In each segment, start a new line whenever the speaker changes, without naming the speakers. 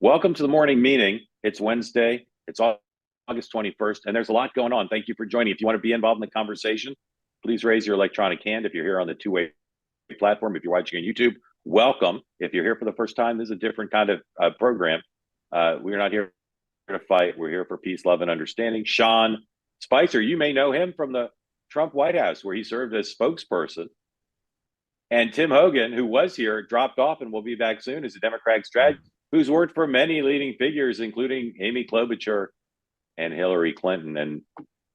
Welcome to the morning meeting. It's Wednesday. It's August 21st, and there's a lot going on. Thank you for joining. If you want to be involved in the conversation, please raise your electronic hand. If you're here on the two-way platform, if you're watching on YouTube, welcome. If you're here for the first time, this is a different kind of program. We're not here to fight. We're here for peace, love, and understanding. Sean Spicer, you may know him from the Trump White House, where he served as spokesperson. And Tim Hogan, who was here, dropped off and will be back soon as a Democratic strategist, who's worked for many leading figures, including Amy Klobuchar and Hillary Clinton. And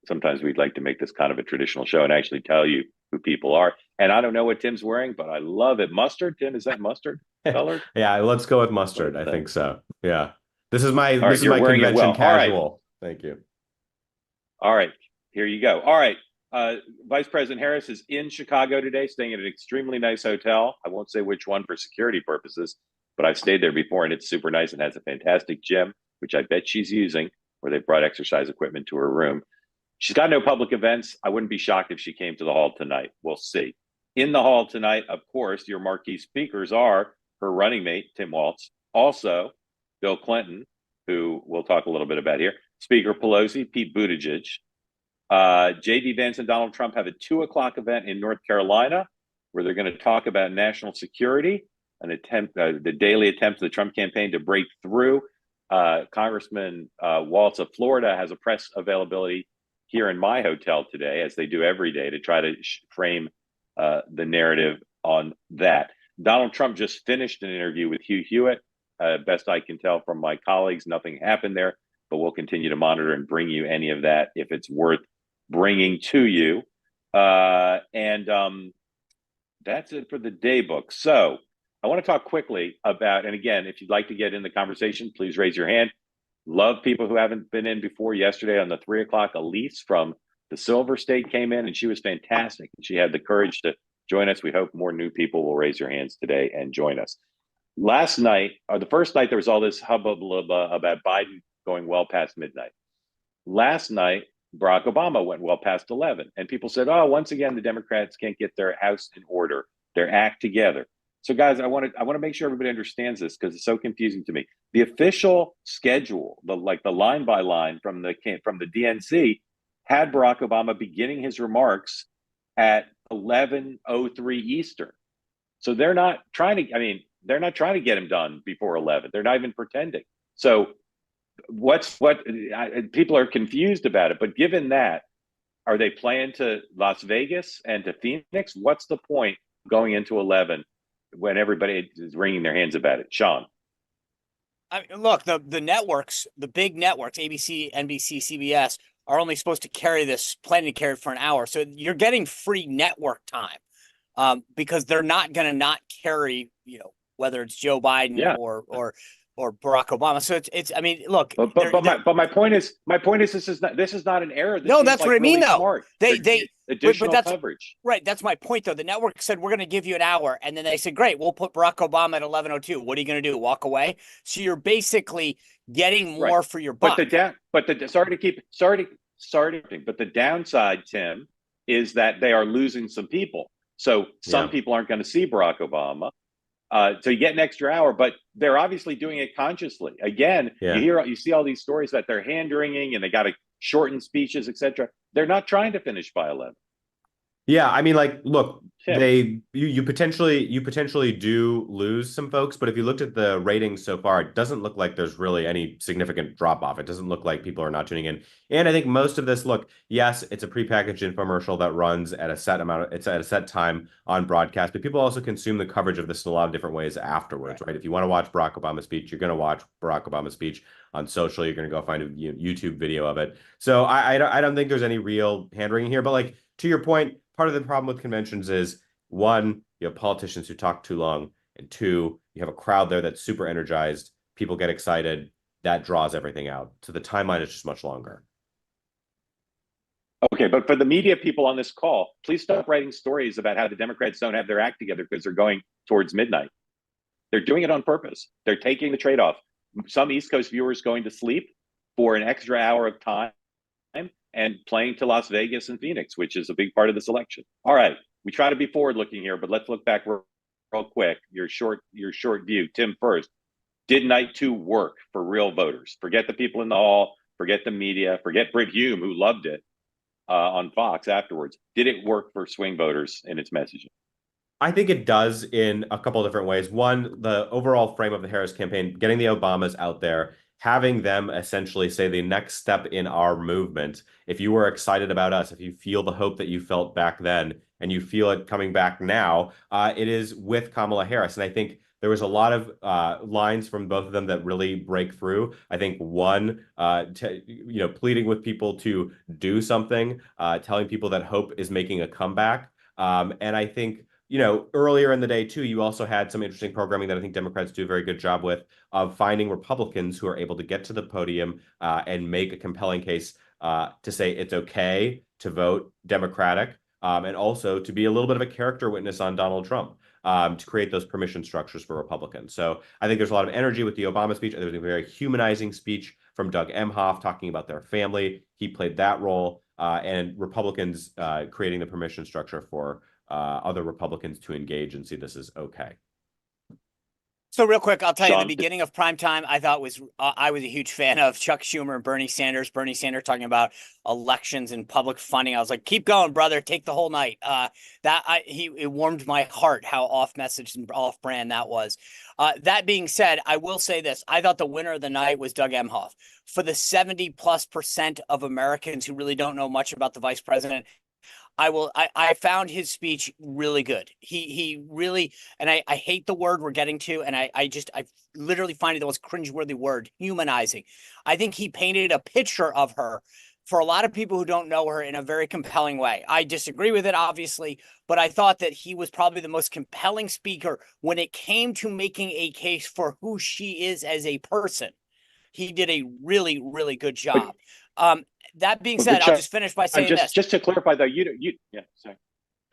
sometimes we'd like to make this kind of a traditional show and actually tell you who people are. And I don't know what Tim's wearing, but I love it. Mustard, Tim, is that mustard color?
Yeah, let's go with mustard. I think so. Yeah. This is my
wearing it
convention
well.
casual.
All
right. Thank you.
All right. Here you go. All right. Vice President Harris is in Chicago today, staying at an extremely nice hotel. I won't say which one for security purposes, but I've stayed there before, and it's super nice and has a fantastic gym, which I bet she's using, where they brought exercise equipment to her room. She's got no public events. I wouldn't be shocked if she came to the hall tonight. We'll see. In the hall tonight, of course, your marquee speakers are her running mate, Tim Walz, also Bill Clinton, who we'll talk a little bit about here, Speaker Pelosi, Pete Buttigieg. J.D. Vance and Donald Trump have a 2:00 event in North Carolina where they're going to talk about national security, the daily attempt of the Trump campaign to break through. Congressman Walz of Florida has a press availability here in my hotel today, as they do every day, to try to frame the narrative on that. Donald Trump just finished an interview with Hugh Hewitt. Best I can tell from my colleagues, nothing happened there, but we'll continue to monitor and bring you any of that if it's worth bringing to you. And that's it for the day book. So I want to talk quickly about, and again, if you'd like to get in the conversation, please raise your hand. Love people who haven't been in before. Yesterday on the 3:00, Elise from the Silver State came in, and she was fantastic. She had the courage to join us. We hope more new people will raise your hands today and join us. Last night, or the first night, there was all this hubbub about Biden going well past midnight. Last night, Barack Obama went well past 11, and people said, "Oh, once again, the Democrats can't get their house in order, their act together." So, guys, I want to make sure everybody understands this, because it's so confusing to me. The official schedule, the line by line from the DNC, had Barack Obama beginning his remarks at 11:03 Eastern. So they're not trying to. I mean, they're not trying to get him done before 11. They're not even pretending. So people are confused about it. But given that, are they playing to Las Vegas and to Phoenix? What's the point going into 11 when everybody is wringing their hands about it? Sean.
I mean, look, the networks, the big networks, ABC, NBC, CBS, are only supposed to planning to carry it for an hour. So you're getting free network time because they're not going to not carry, whether it's Joe Biden or Barack Obama. So it's. I mean, look.
But my point is this is not an error.
No, that's what I mean, though.
Smart.
They
additional
that's,
coverage.
Right. That's my point, though. The network said we're going to give you an hour, and then they said, "Great, we'll put Barack Obama at 11:02." What are you going to do? Walk away? So you're basically getting more for your buck.
But the downside, Tim, is that they are losing some people. So some people aren't going to see Barack Obama. So you get an extra hour, but they're obviously doing it consciously. Again, you see all these stories that they're hand wringing and they got to shorten speeches, etc. They're not trying to finish by 11.
Yeah, I mean, look, you potentially do lose some folks, but if you looked at the ratings so far, it doesn't look like there's really any significant drop off. It doesn't look like people are not tuning in. And I think most of this, look, yes, it's a prepackaged infomercial that runs at a set it's at a set time on broadcast, but people also consume the coverage of this in a lot of different ways afterwards, right? If you want to watch Barack Obama's speech, you're going to watch Barack Obama's speech on social. You're going to go find a YouTube video of it. So I don't think there's any real hand wringing here, but to your point, part of the problem with conventions is, one, you have politicians who talk too long, and two, you have a crowd there that's super energized. People get excited. That draws everything out. So the timeline is just much longer.
Okay, but for the media people on this call, please stop writing stories about how the Democrats don't have their act together because they're going towards midnight. They're doing it on purpose. They're taking the trade-off. Some East Coast viewers going to sleep for an extra hour of time and playing to Las Vegas and Phoenix, which is a big part of this election. All right, we try to be forward-looking here, but let's look back real quick. Your short view, Tim first. Did night two work for real voters? Forget the people in the hall, forget the media, forget Brit Hume, who loved it on Fox afterwards. Did it work for swing voters in its messaging?
I think it does in a couple of different ways. One, the overall frame of the Harris campaign, getting the Obamas out there, having them essentially say the next step in our movement. If you were excited about us, if you feel the hope that you felt back then and you feel it coming back now, it is with Kamala Harris. And I think there was a lot of lines from both of them that really break through. I think one, pleading with people to do something, telling people that hope is making a comeback. And I think earlier in the day, too, you also had some interesting programming that I think Democrats do a very good job with of finding Republicans who are able to get to the podium and make a compelling case to say it's okay to vote Democratic and also to be a little bit of a character witness on Donald Trump to create those permission structures for Republicans. So I think there's a lot of energy with the Obama speech. There was a very humanizing speech from Doug Emhoff talking about their family. He played that role and Republicans creating the permission structure for other Republicans to engage and see this as okay.
So real quick, I'll tell you,
Sean,
the beginning of primetime, I thought was I was a huge fan of Chuck Schumer and Bernie Sanders. Bernie Sanders talking about elections and public funding. I was like, keep going, brother. Take the whole night. It warmed my heart how off message and off brand that was. That being said, I will say this. I thought the winner of the night was Doug Emhoff. For the 70+% of Americans who really don't know much about the vice president, I found his speech really good. He really, and I hate the word we're getting to, and I literally find it the most cringeworthy word, humanizing. I think he painted a picture of her for a lot of people who don't know her in a very compelling way. I disagree with it, obviously, but I thought that he was probably the most compelling speaker when it came to making a case for who she is as a person. He did a really, really good job. That being said, I'll just finish by saying this.
Just to clarify, though, yeah, sorry.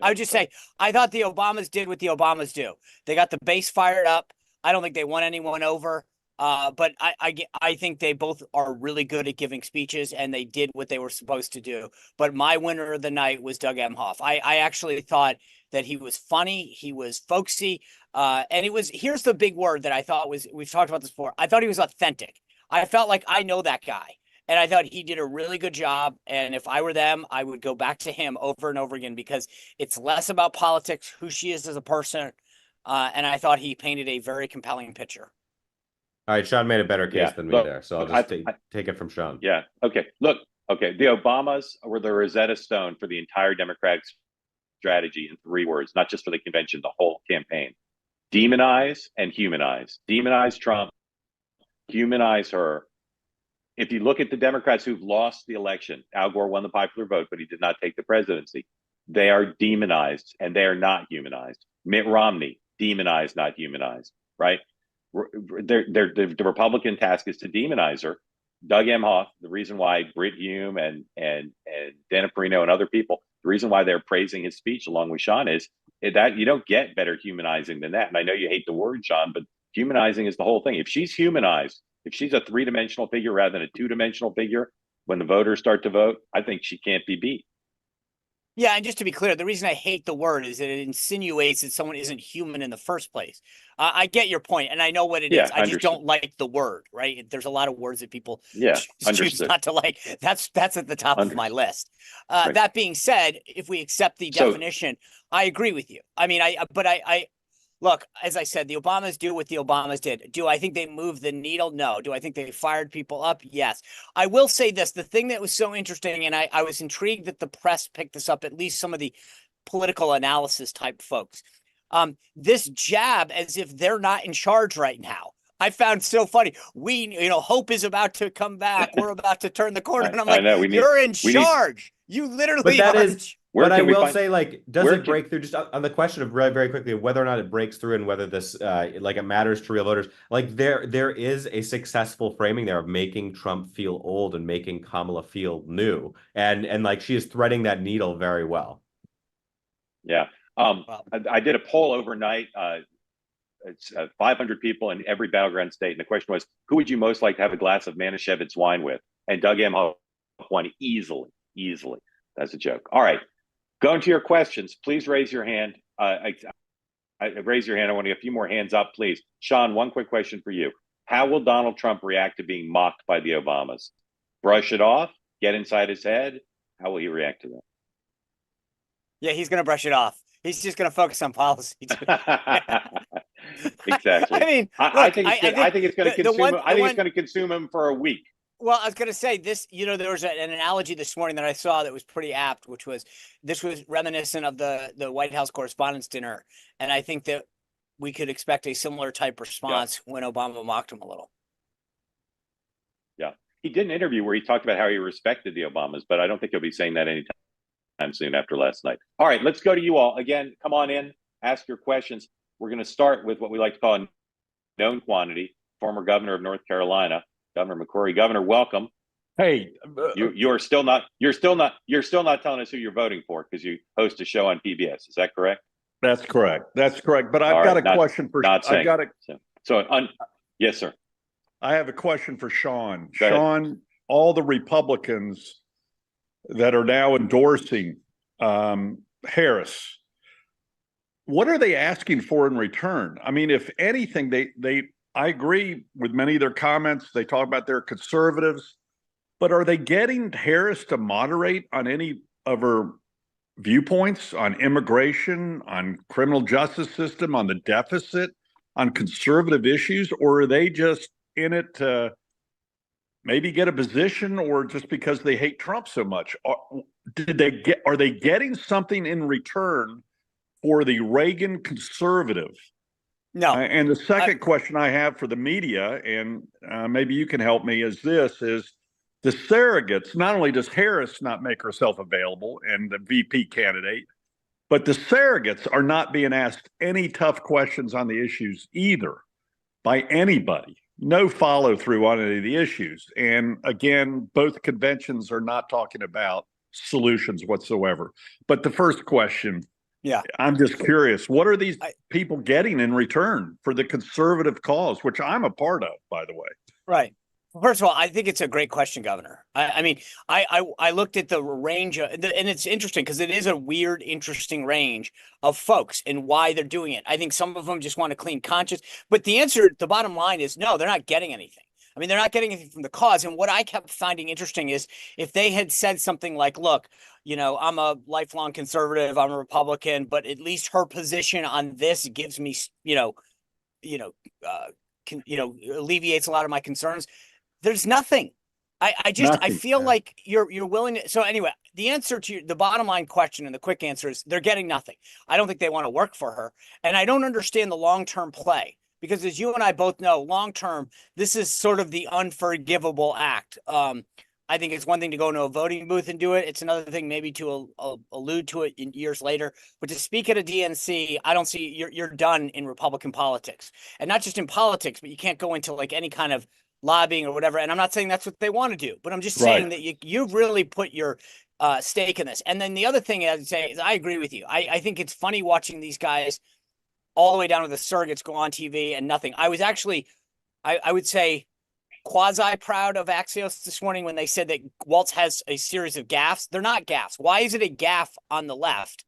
I would just say, I thought the Obamas did what the Obamas do. They got the base fired up. I don't think they won anyone over. But I think they both are really good at giving speeches, and they did what they were supposed to do. But my winner of the night was Doug Emhoff. I actually thought that he was funny. He was folksy. And here's the big word that I thought was, we've talked about this before. I thought he was authentic. I felt like I know that guy. And I thought he did a really good job. And if I were them, I would go back to him over and over again because it's less about politics, who she is as a person. And I thought he painted a very compelling picture.
All right, Sean made a better case than me there. So I'll just take it from Sean.
Yeah. Okay. Look, okay. The Obamas were the Rosetta Stone for the entire Democratic strategy in 3 words, not just for the convention, the whole campaign. Demonize and humanize. Demonize Trump, humanize her. If you look at the Democrats who've lost the election, Al Gore won the popular vote, but he did not take the presidency. They are demonized and they are not humanized. Mitt Romney, demonized, not humanized, right? The Republican task is to demonize her. Doug Emhoff, the reason why Brit Hume and Dana Perino and other people, the reason why they're praising his speech along with Sean is that you don't get better humanizing than that. And I know you hate the word, Sean, but humanizing is the whole thing. If she's humanized, if she's a 3-dimensional figure rather than a 2-dimensional figure, when the voters start to vote, I think she can't be beat.
Yeah, and just to be clear, the reason I hate the word is that it insinuates that someone isn't human in the first place. I get your point, and I know what it is. I just don't like the word, right? There's a lot of words that people choose not to like. That's at the top of my list. Right. That being said, if we accept the definition, I agree with you. I mean, look, as I said, the Obamas do what the Obamas did. Do I think they moved the needle? No. Do I think they fired people up? Yes. I will say this. The thing that was so interesting, and I was intrigued that the press picked this up, at least some of the political analysis type folks, this jab as if they're not in charge right now. I found so funny. Hope is about to come back. We're about to turn the corner. And I'm like, you're in charge. You literally are.
But I will say, does it break through, just on the question of very quickly, whether or not it breaks through and whether this, it matters to real voters, there is a successful framing there of making Trump feel old and making Kamala feel new. And she is threading that needle very well.
Yeah. I did a poll overnight. It's 500 people in every battleground state. And the question was, who would you most like to have a glass of Manischewitz wine with? And Doug Emhoff won easily. That's a joke. All right. Going to your questions, please raise your hand. Raise your hand. I want to get a few more hands up, please. Sean, one quick question for you. How will Donald Trump react to being mocked by the Obamas? Brush it off? Get inside his head? How will he react to
Yeah, he's going to brush it off. He's just going to focus on policy.
that? Exactly.
I mean,
I
look,
think it's good. I think it's going to consume. I think it's going to consume him for a week.
Well, I was going to say this, there was an analogy this morning that I saw that was pretty apt, which was this was reminiscent of the White House Correspondents' Dinner. And I think that we could expect a similar type response when Obama mocked him a little.
Yeah. He did an interview where he talked about how he respected the Obamas, but I don't think he'll be saying that anytime soon after last night. All right, let's go to you all. Again, come on in, ask your questions. We're going to start with what we like to call a known quantity, former governor of North Carolina, Governor McCrory. Governor, welcome.
Hey,
you're still not telling us who you're voting for because you host a show on PBS. Is that correct?
that's correct. That's correct. But I've got a question for.
Yes, sir.
I have a question for Sean.
Go ahead.
Sean, all the Republicans that are now endorsing Harris, what are they asking for in return? I mean, if anything, I agree with many of their comments. They talk about they're conservatives, but are they getting Harris to moderate on any of her viewpoints on immigration, on criminal justice system, on the deficit, on conservative issues, or are they just in it to maybe get a position or just because they hate Trump so much? Are they getting something in return for the Reagan conservative?
No.
And the second question I have for the media, and maybe you can help me, is the surrogates. Not only does Harris not make herself available and the VP candidate, but the surrogates are not being asked any tough questions on the issues either by anybody. No follow through on any of the issues. And again, both conventions are not talking about solutions whatsoever. But the first question, I'm just curious, what are these people getting in return for the conservative cause, which I'm a part of, by the way?
Right. First of all, I think it's a great question, Governor. I mean, I looked at the range and it's interesting because it is a weird, interesting range of folks and why they're doing it. I think some of them just want a clean conscience, but the bottom line is no, they're not getting anything. I mean, they're not getting anything from the cause. And what I kept finding interesting is if they had said something like, look, I'm a lifelong conservative, I'm a Republican, but at least her position on this gives me, alleviates a lot of my concerns. There's nothing. I feel like you're willing to. So anyway, the answer to the bottom line question and the quick answer is they're getting nothing. I don't think they want to work for her. And I don't understand the long-term play because as you and I both know, long-term, this is sort of the unforgivable act. I think it's one thing to go into a voting booth and do it. It's another thing maybe to allude to it in years later. But to speak at a DNC, I don't see you're done in Republican politics. And not just in politics, but you can't go into like any kind of lobbying or whatever. And I'm not saying that's what they want to do, but I'm just saying that you've really put your stake in this. And then the other thing I'd say is I agree with you. I think it's funny watching these guys all the way down to the surrogates go on TV and nothing. I was actually, I would say, quasi proud of Axios this morning when they said that Waltz has a series of gaffes. They're not gaffes. Why is it a gaffe on the left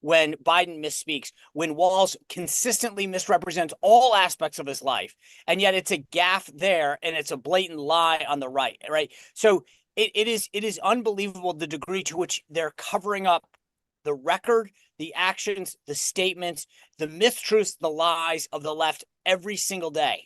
when Biden misspeaks, when Walz consistently misrepresents all aspects of his life, and yet it's a gaffe there and it's a blatant lie on the right, right? So it is unbelievable the degree to which they're covering up the record, the actions, the statements, the mistruths, the lies of the left every single day.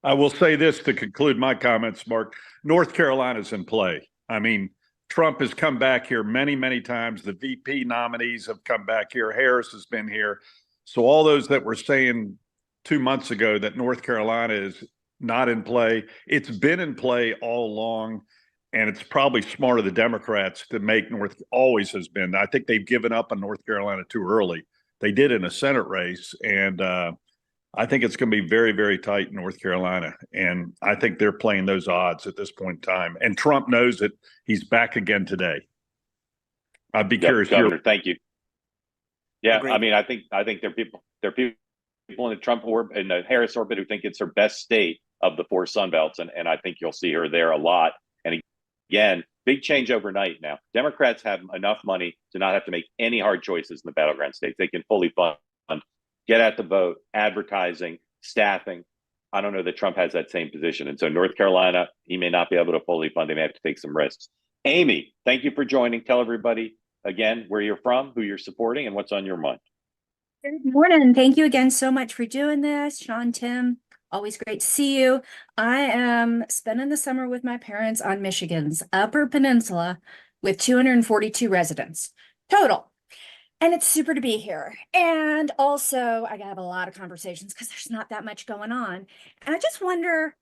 I will say this to conclude my comments, Mark. North Carolina's in play. I mean, Trump has come back here many, many times. The VP nominees have come back here. Harris has been here. So all those that were saying 2 months ago that North Carolina is not in play, it's been in play all along. And it's probably smart of the Democrats to make always has been. I think they've given up on North Carolina too early. They did in a Senate race. And I think it's going to be very, very tight in North Carolina. And I think they're playing those odds at this point in time. And Trump knows it. He's back again today. I'd be curious.
Governor, thank you. Yeah,
Agreed.
I mean, I think there are people in the Trump orbit and the Harris orbit who think it's her best state of the four Sun Belts. And I think you'll see her there a lot. And again, big change overnight now. Democrats have enough money to not have to make any hard choices in the battleground states. They can fully fund, get at the vote, advertising, staffing. I don't know that Trump has that same position. And so North Carolina, he may not be able to fully fund. They may have to take some risks. Amy, thank you for joining. Tell everybody again where you're from, who you're supporting, and what's on your mind.
Good morning. Thank you again so much for doing this. Sean, Tim, always great to see you. I am spending the summer with my parents on Michigan's Upper Peninsula with 242 residents total. And it's super to be here. And also, I have a lot of conversations because there's not that much going on. And I just wonder,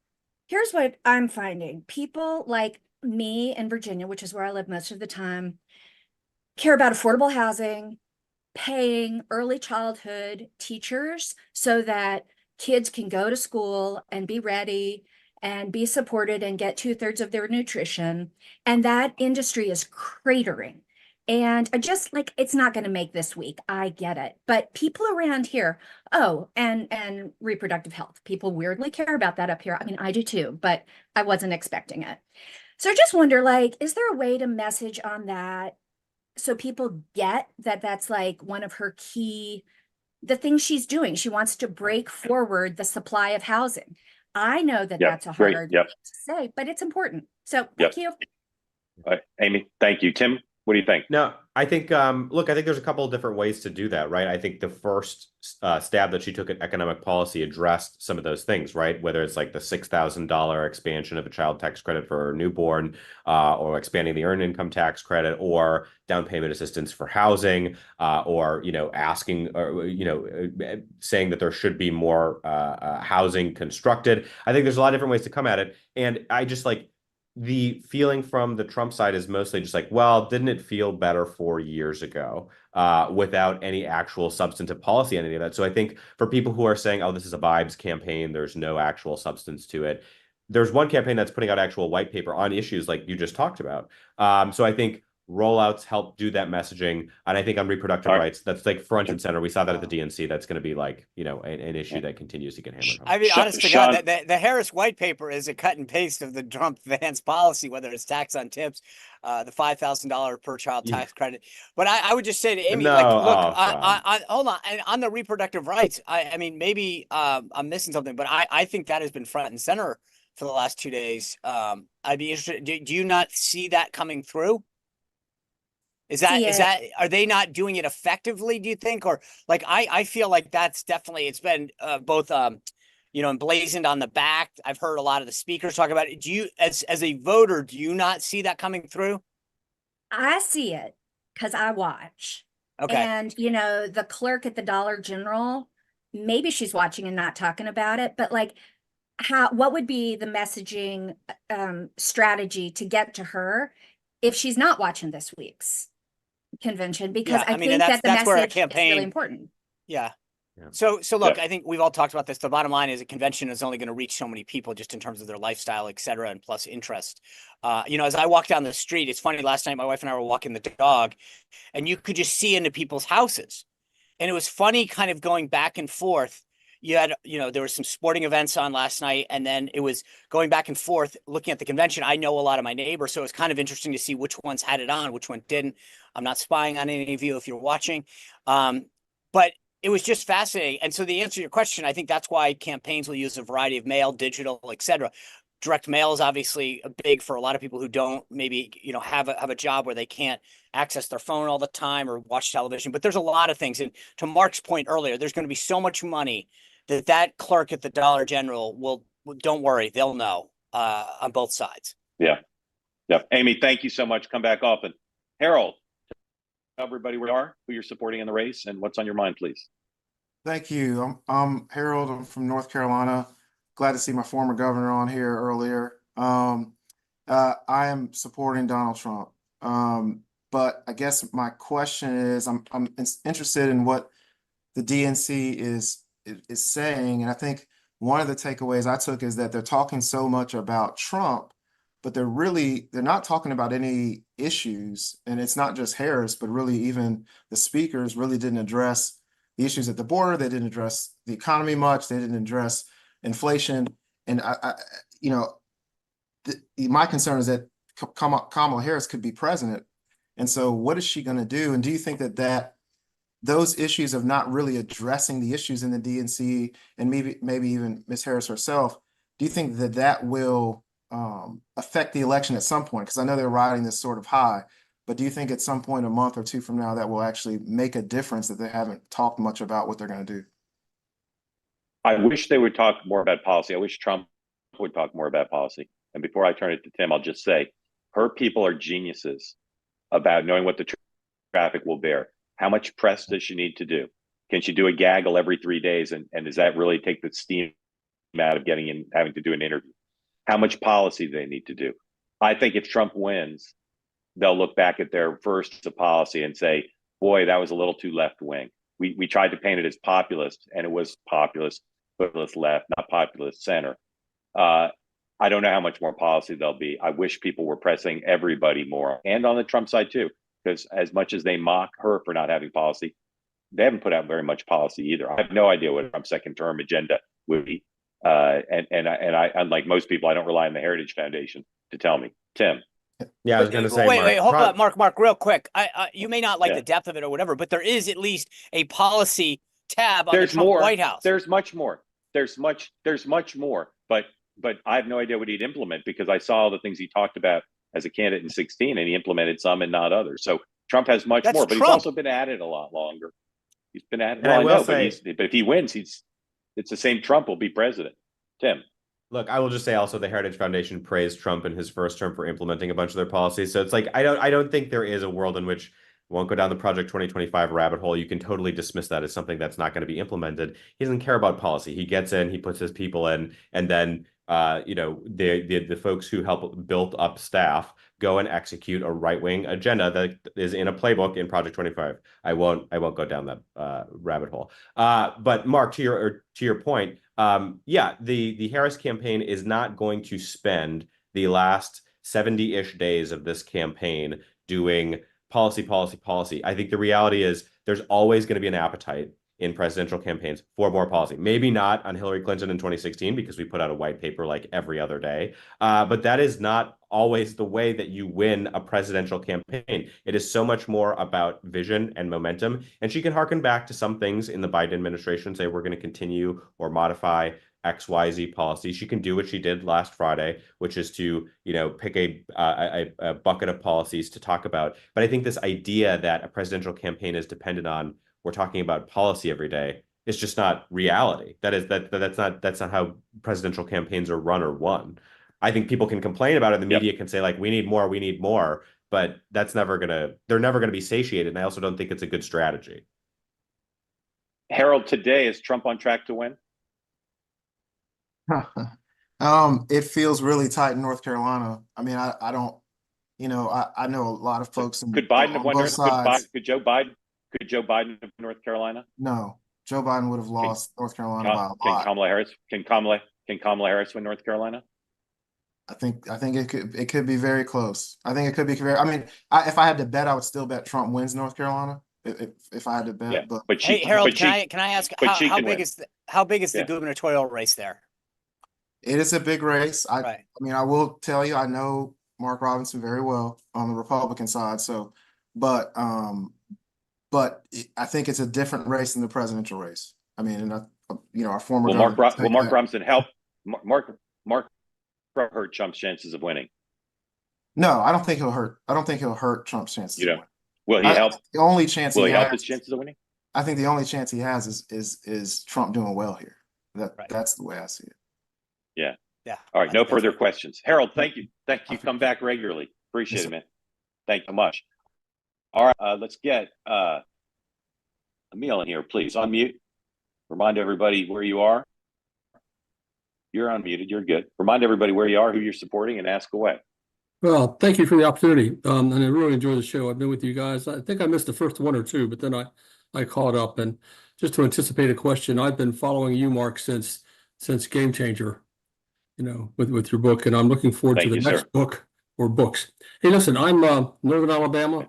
here's what I'm finding. People like me in Virginia, which is where I live most of the time, care about affordable housing, paying early childhood teachers so that kids can go to school and be ready and be supported and get 2/3 of their nutrition. And that industry is cratering. And I just like, it's not going to make this week. I get it. But people around here, and reproductive health. People weirdly care about that up here. I mean, I do too, but I wasn't expecting it. So I just wonder, like, is there a way to message on that so people get that that's like one of her key, the things she's doing? She wants to break forward the supply of housing. I know that that's a hard thing to say, but it's important. So thank you.
Amy, thank you. Tim, what do you think?
No, I think, look, I think there's a couple of different ways to do that, right? I think the first stab that she took at economic policy addressed some of those things, right? Whether it's like the $6,000 expansion of a child tax credit for a newborn, or expanding the earned income tax credit, or down payment assistance for housing, or, asking, or, saying that there should be more housing constructed. I think there's a lot of different ways to come at it. And I just the feeling from the Trump side is mostly just like, well, didn't it feel better 4 years ago, without any actual substantive policy on any of that? So I think for people who are saying, oh, this is a vibes campaign, there's no actual substance to it. There's one campaign that's putting out actual white paper on issues like you just talked about. So I think rollouts help do that messaging. And I think on reproductive rights, that's like front and center. We saw that at the DNC. That's going to be like, an issue that continues to get hammered home.
I mean, honest to God, the Harris white paper is a cut and paste of the Trump Vance policy, whether it's tax on tips, the $5,000 per child tax credit. But I would just say to Amy, hold on. And on the reproductive rights, I mean, maybe I'm missing something, but I think that has been front and center for the last 2 days. I'd be interested. Do you not see that coming through? Are they not doing it effectively, do you think? Or like, I feel like that's definitely, it's been both, emblazoned on the back. I've heard a lot of the speakers talk about it. Do you, as a voter, do you not see that coming through?
I see it because I watch.
Okay.
And, the clerk at the Dollar General, maybe she's watching and not talking about it, but like, what would be the messaging strategy to get to her if she's not watching this week's convention? Because I think that the message is really important.
Yeah. So look, I think we've all talked about this. The bottom line is a convention is only going to reach so many people just in terms of their lifestyle, et cetera, and plus interest. As I walk down the street, it's funny, last night my wife and I were walking the dog and you could just see into people's houses. And it was funny kind of going back and forth. You had, there were some sporting events on last night, and then it was going back and forth looking at the convention. I know a lot of my neighbors, so it was kind of interesting to see which ones had it on, which one didn't. I'm not spying on any of you if you're watching. But it was just fascinating. And so the answer to your question, I think that's why campaigns will use a variety of mail, digital, et cetera. Direct mail is obviously big for a lot of people who don't maybe, have a job where they can't access their phone all the time or watch television. But there's a lot of things. And to Mark's point earlier, there's going to be so much money that clerk at the Dollar General will, don't worry, they'll know on both sides. Yeah.
Amy, thank you so much. Come back often. Harold, tell everybody where you are, who you're supporting in the race, and what's on your mind, please.
Thank you. I'm Harold. I'm from North Carolina. Glad to see my former governor on here earlier. I am supporting Donald Trump. But I guess my question is, I'm interested in what the DNC is saying. And I think one of the takeaways I took is that they're talking so much about Trump, but they're not talking about any issues. And it's not just Harris, but really even the speakers really didn't address the issues at the border. They didn't address the economy much. They didn't address inflation. And my concern is that Kamala Harris could be president. And so what is she going to do? And do you think that those issues of not really addressing the issues in the DNC, and maybe even Ms. Harris herself, do you think that that will affect the election at some point? Because I know they're riding this sort of high, but do you think at some point, a month or two from now, that will actually make a difference, that they haven't talked much about what they're going to do?
I wish they would talk more about policy. I wish Trump would talk more about policy. And before I turn it to Tim, I'll just say her people are geniuses about knowing what the traffic will bear. How much press does she need to do? Can she do a gaggle every 3 days? And does that really take the steam out of getting in, having to do an interview? How much policy do they need to do? I think if Trump wins, they'll look back at their first policy and say, boy, that was a little too left wing. We tried to paint it as populist, and it was populist left, not populist center. I don't know how much more policy there'll be. I wish people were pressing everybody more, and on the Trump side too, because as much as they mock her for not having policy, they haven't put out very much policy either. I have no idea what Trump's second term agenda would be. And I, unlike most people, I don't rely on the Heritage Foundation to tell me. Tim.
Yeah, I was going to say,
wait, hold on, Mark, real quick. You may not like
Yeah.
the depth of it or whatever, but there is at least a policy tab on
There's
the Trump
more.
White House.
There's much more. There's much more. But I have no idea what he'd implement, because I saw all the things he talked about as a candidate in 2016, and he implemented some and not others. So Trump has much
That's
more, but
Trump.
he's also been at it a lot longer. He's been at it.
And
Well,
I
I
will
know,
say-
but if he wins, it's the same Trump will be president. Tim.
Look, I will just say also the Heritage Foundation praised Trump in his first term for implementing a bunch of their policies. So it's like I don't think there is a world in which won't go down the Project 2025 rabbit hole. You can totally dismiss that as something that's not going to be implemented. He doesn't care about policy. He gets in, he puts his people in, and then the folks who help build up staff go and execute a right-wing agenda that is in a playbook in Project 25. I won't go down that rabbit hole. But Mark, to your point, the Harris campaign is not going to spend the last 70-ish days of this campaign doing policy. I think the reality is there's always going to be an appetite in presidential campaigns for more policy. Maybe not on Hillary Clinton in 2016, because we put out a white paper like every other day. But that is not always the way that you win a presidential campaign. It is so much more about vision and momentum. And she can harken back to some things in the Biden administration, say we're going to continue or modify XYZ policy. She can do what she did last Friday, which is to, pick a bucket of policies to talk about. But I think this idea that a presidential campaign is dependent on we're talking about policy every day is just not reality. That's not how presidential campaigns are run or won. I think people can complain about it. The media can say, like, we need more, but they're never gonna be satiated. And I also don't think it's a good strategy.
Harold, today, is Trump on track to win?
It feels really tight in North Carolina. I mean, I don't, I know a lot of folks.
Could Biden have won?
Both sides.
Could Joe Biden have North Carolina?
No, Joe Biden would have lost North Carolina by a lot.
Can Kamala Harris win North Carolina?
I think it could be very close. I think it could be very. I mean, if I had to bet, I would still bet Trump wins North Carolina. If I had to bet,
Yeah,
but
Hey, Harold, can I ask how big is the
Yeah.
gubernatorial race there?
it is a big race. I
Right.
mean, I will tell you, I know Mark Robinson very well on the Republican side. So, but I think it's a different race than the presidential race. I mean, and our former
Will Mark
governor-
Robinson help? Mark hurt Trump's chances of winning.
No, I don't think he'll hurt. I don't think he'll hurt Trump's chances.
You
of
don't? Will he help?
The only chance
Will
he
he help
has,
his chances of winning?
I think the only chance he has is Trump doing well here.
Right.
That's the way I see it.
Yeah.
All right,
I
no
think that's
further
right.
questions. Harold, thank you. Come back regularly. Appreciate
Yes,
it, man. Thank you so much. All right, let's get Emil in here, please. Unmute. Remind everybody where you are. You're unmuted. You're good. Remind everybody where you are, who you're supporting, and ask away.
Well, thank you for the opportunity. And I really enjoy the show. I've been with you guys. I think I missed the first one or two, but then I caught up. And just to anticipate a question, I've been following you, Mark, since Game Changer, with your book, and I'm looking forward
Thank
to the
you,
next
sir.
book or books. Hey, listen, I'm Northern Alabama.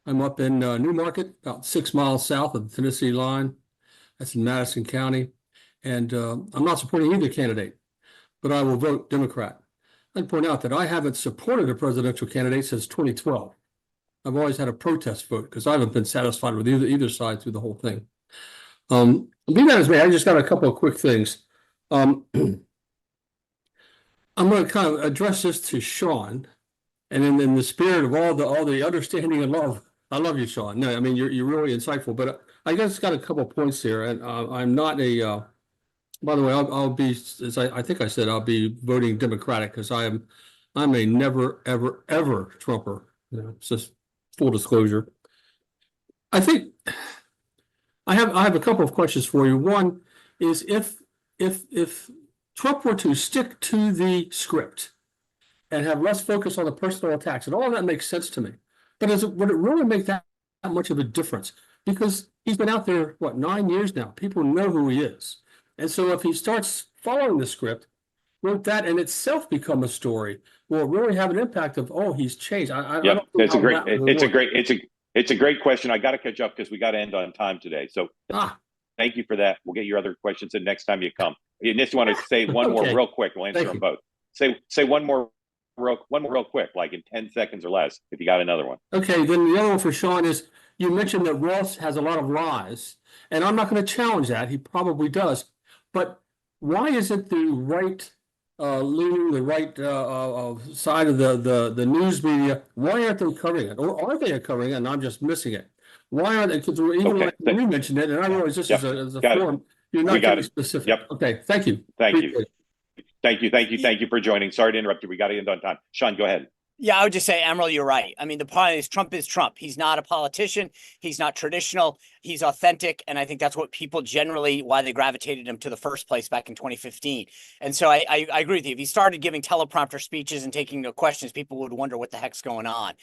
I'm up in Newmarket, about 6 miles south of the Tennessee line. That's in Madison County. And I'm not supporting either candidate, but I will vote Democrat. I'd point out that I haven't supported a presidential candidate since 2012. I've always had a protest vote because I haven't been satisfied with either side through the whole thing. Be that as may, I just got a couple of quick things. I'm going to kind of address this to Sean, and in the spirit of all the understanding and love. I love you, Sean. No, I mean you're really insightful, but I just got a couple of points here, and I'm not a. By the way, I'll be, as I think I said, I'll be voting Democratic because I'm a never ever Trumper. You know, it's just full disclosure. I think I have a couple of questions for you. One is if Trump were to stick to the script and have less focus on the personal attacks, and all of that makes sense to me. But would it really make that much of a difference? Because he's been out there, what, 9 years now? People know who he is. And so if he starts following the script, won't that in itself become a story? Will it really have an impact of, oh, he's changed? I
Yeah,
don't
it's
know
a
how
great,
that would work.
it's a great question. I got to catch up because we got to end on time today. So
Ah,
thank you for that. We'll get your other questions in next time you come. You just want to say one more
Okay.
real quick. We'll answer
Thank
them
you.
both. Say one more real quick, like in 10 seconds or less, if you got another one.
Okay, then the other one for Sean is you mentioned that Ross has a lot of lies, and I'm not going to challenge that. He probably does. But why isn't the right leaning, the right side of the news media, why aren't they covering it? Or are they covering it and I'm just missing it? Why aren't they? Because even
Okay.
like when you mentioned it, and I realize this
Yep.
is a
Got it.
forum, you're
We
not
got
getting
it.
specific.
Yep.
Okay, thank you.
Thank you.
Appreciate it.
Thank you for joining. Sorry to interrupt you. We got to end on time. Sean, go ahead.
Yeah, I would just say, Emerald, you're right. I mean, the point is Trump is Trump. He's not a politician. He's not traditional. He's authentic. And I think that's what people generally, why they gravitated him to the first place back in 2015. And so I agree with you. If he started giving teleprompter speeches and taking no questions, people would wonder what the heck's going on.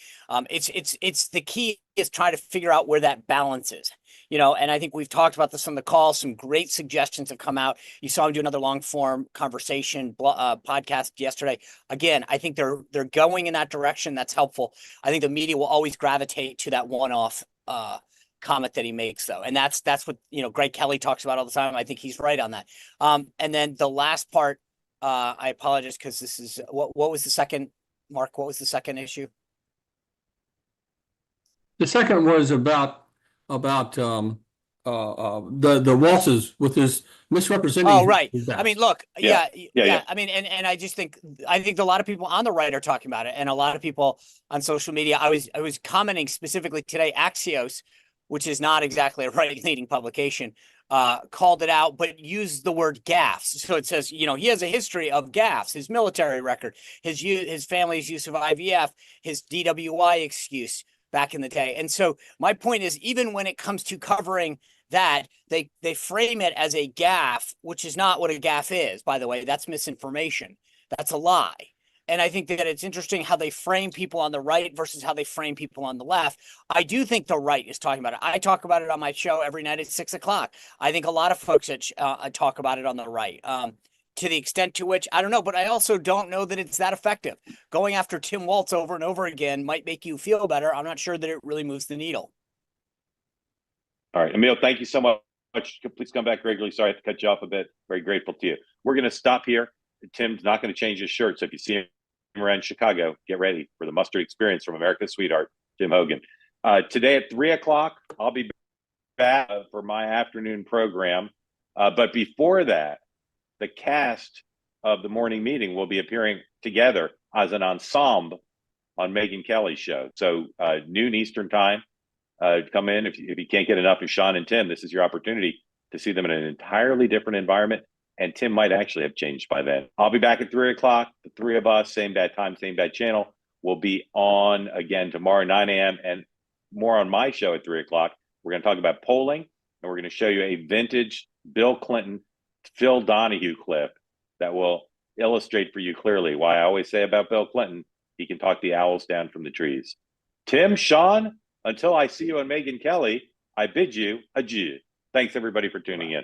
It's the key is trying to figure out where that balance is. You know, and I think we've talked about this on the call. Some great suggestions have come out. You saw him do another long form conversation podcast yesterday. Again, I think they're going in that direction. That's helpful. I think the media will always gravitate to that one-off comment that he makes, though, and that's what Greg Kelly talks about all the time. I think he's right on that. And then the last part, I apologize because this is what was the second, Mark? What was the second issue?
The second was about the Waltzes with his misrepresenting.
Oh, right.
his
I mean,
best.
look,
Yeah.
yeah. I mean, and I just think a lot of people on the right are talking about it, and a lot of people on social media. I was commenting specifically today. Axios, which is not exactly a right-leaning publication, called it out, but used the word gaffes. So it says, he has a history of gaffes, his military record, his family's use of IVF, his DWI excuse back in the day. And so my point is, even when it comes to covering that, they frame it as a gaffe, which is not what a gaffe is, by the way. That's misinformation. That's a lie. And I think that it's interesting how they frame people on the right versus how they frame people on the left. I do think the right is talking about it. I talk about it on my show every night at 6:00. I think a lot of folks talk about it on the right. To the extent to which, I don't know, but I also don't know that it's that effective. Going after Tim Walz over and over again might make you feel better. I'm not sure that it really moves the needle.
All right, Emil, thank you so much. Please come back regularly. Sorry I have to cut you off a bit. Very grateful to you. We're going to stop here. Tim's not going to change his shirt, so if you see him around Chicago, get ready for the mustard experience from America's sweetheart, Tim Hogan. Today at 3:00, I'll be back for my afternoon program. But before that, the cast of the morning meeting will be appearing together as an ensemble on Megyn Kelly's show. So noon Eastern time. Come in if you can't get enough of Sean and Tim. This is your opportunity to see them in an entirely different environment, and Tim might actually have changed by then. I'll be back at 3:00. The three of us, same bad time, same bad channel, will be on again tomorrow 9 a.m. and more on my show at 3:00. We're going to talk about polling, and we're going to show you a vintage Bill Clinton, Phil Donahue clip that will illustrate for you clearly why I always say about Bill Clinton, he can talk the owls down from the trees. Tim, Sean, until I see you on Megyn Kelly, I bid you adieu. Thanks, everybody, for tuning in.